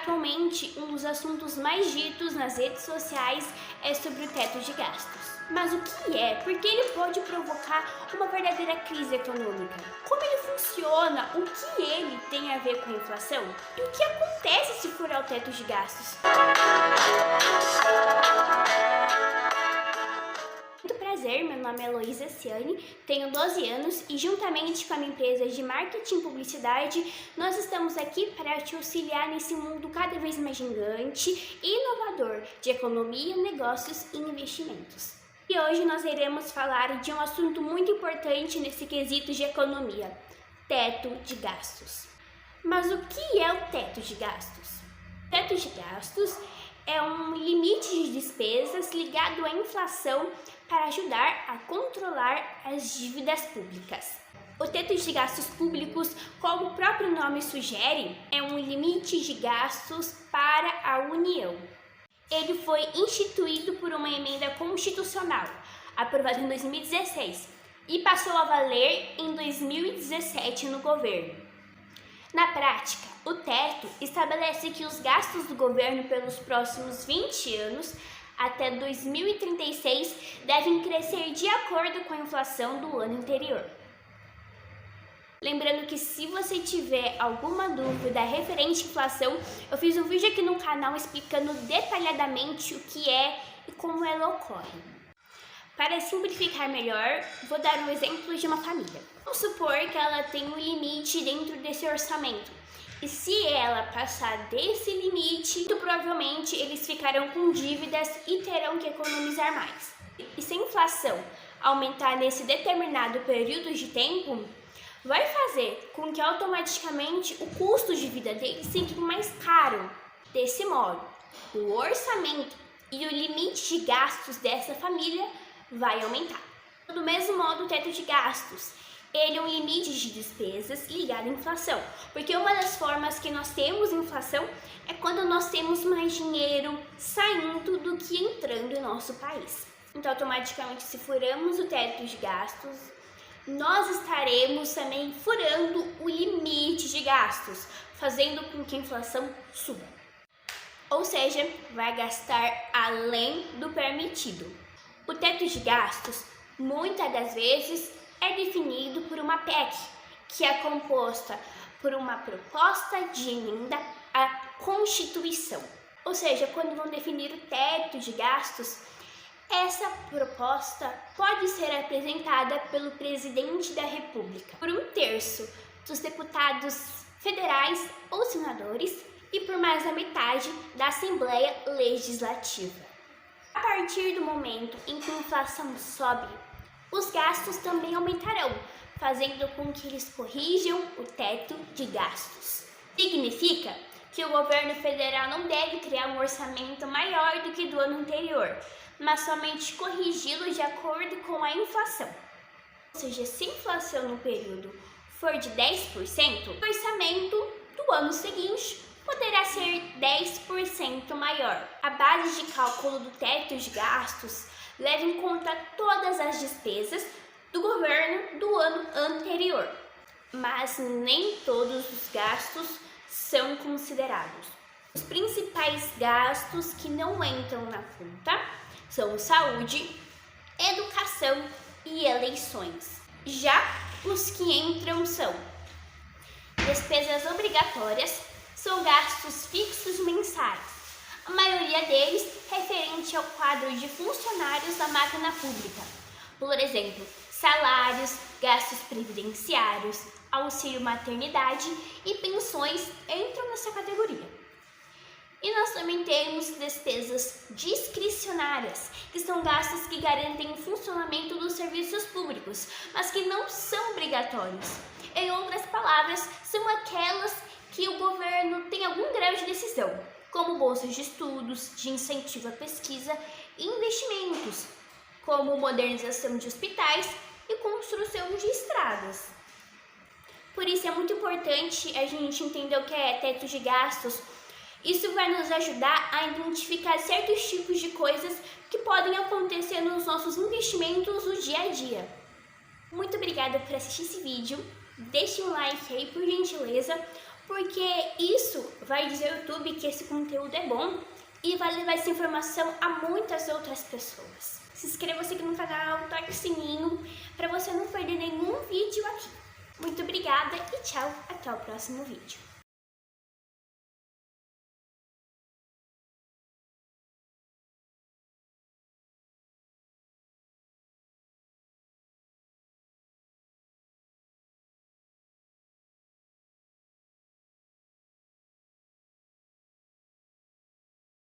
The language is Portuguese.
Atualmente, um dos assuntos mais ditos nas redes sociais é sobre o teto de gastos. Mas o que é? Por que ele pode provocar uma verdadeira crise econômica? Como ele funciona? O que ele tem a ver com a inflação? E o que acontece se furar o teto de gastos? Muito prazer, meu nome é Heloísa Ciani, tenho 12 anos e juntamente com a minha empresa de marketing e publicidade, nós estamos aqui para te auxiliar nesse mundo cada vez mais gigante e inovador de economia, negócios e investimentos. E hoje nós iremos falar de um assunto muito importante nesse quesito de economia, teto de gastos. Mas o que é o teto de gastos? O teto de gastos é um limite de despesas ligado à inflação para ajudar a controlar as dívidas públicas. O teto de gastos públicos, como o próprio nome sugere, é um limite de gastos para a União. Ele foi instituído por uma emenda constitucional, aprovada em 2016, e passou a valer em 2017 no governo. Na prática, o teto estabelece que os gastos do governo pelos próximos 20 anos, até 2036, devem crescer de acordo com a inflação do ano anterior. Lembrando que se você tiver alguma dúvida referente à inflação, eu fiz um vídeo aqui no canal explicando detalhadamente o que é e como ela ocorre. Para simplificar melhor, vou dar um exemplo de uma família. Vamos supor que ela tem um limite dentro desse orçamento. E se ela passar desse limite, muito provavelmente eles ficarão com dívidas e terão que economizar mais. E se a inflação aumentar nesse determinado período de tempo, vai fazer com que automaticamente o custo de vida deles fique mais caro. Desse modo, o orçamento e o limite de gastos dessa família vai aumentar. Do mesmo modo, o teto de gastos, ele é um limite de despesas ligado à inflação, porque uma das formas que nós temos inflação é quando nós temos mais dinheiro saindo do que entrando em nosso país. Então, automaticamente, se furamos o teto de gastos, nós estaremos também furando o limite de gastos, fazendo com que a inflação suba. Ou seja, vai gastar além do permitido. O teto de gastos, muitas das vezes, é definido por uma PEC, que é composta por uma proposta de emenda à Constituição. Ou seja, quando vão definir o teto de gastos, essa proposta pode ser apresentada pelo presidente da República, por 1/3 dos deputados federais ou senadores e por mais da metade da Assembleia Legislativa. A partir do momento em que a inflação sobe, os gastos também aumentarão, fazendo com que eles corrijam o teto de gastos. Significa que o governo federal não deve criar um orçamento maior do que do ano anterior, mas somente corrigi-lo de acordo com a inflação. Ou seja, se a inflação no período for de 10%, o orçamento do ano seguinte poderá ser 10% maior. A base de cálculo do teto de gastos leva em conta todas as despesas do governo do ano anterior, mas nem todos os gastos são considerados. Os principais gastos que não entram na conta são saúde, educação e eleições. Já os que entram são despesas obrigatórias, são gastos fixos mensais, a maioria deles referente ao quadro de funcionários da máquina pública. Por exemplo, salários, gastos previdenciários, auxílio maternidade e pensões entram nessa categoria. E nós também temos despesas discricionárias, que são gastos que garantem o funcionamento dos serviços públicos, mas que não são obrigatórios. Em outras palavras, são aquelas que o governo tem algum grau de decisão, como bolsas de estudos, de incentivo à pesquisa e investimentos, como modernização de hospitais e construção de estradas. Por isso é muito importante a gente entender o que é teto de gastos. Isso vai nos ajudar a identificar certos tipos de coisas que podem acontecer nos nossos investimentos no dia a dia. Muito obrigada por assistir esse vídeo. Deixe um like aí, por gentileza. porque isso vai dizer ao YouTube que esse conteúdo é bom e vai levar essa informação a muitas outras pessoas. Se inscreva-se aqui no canal, toque o sininho para você não perder nenhum vídeo aqui. Muito obrigada e tchau, até o próximo vídeo.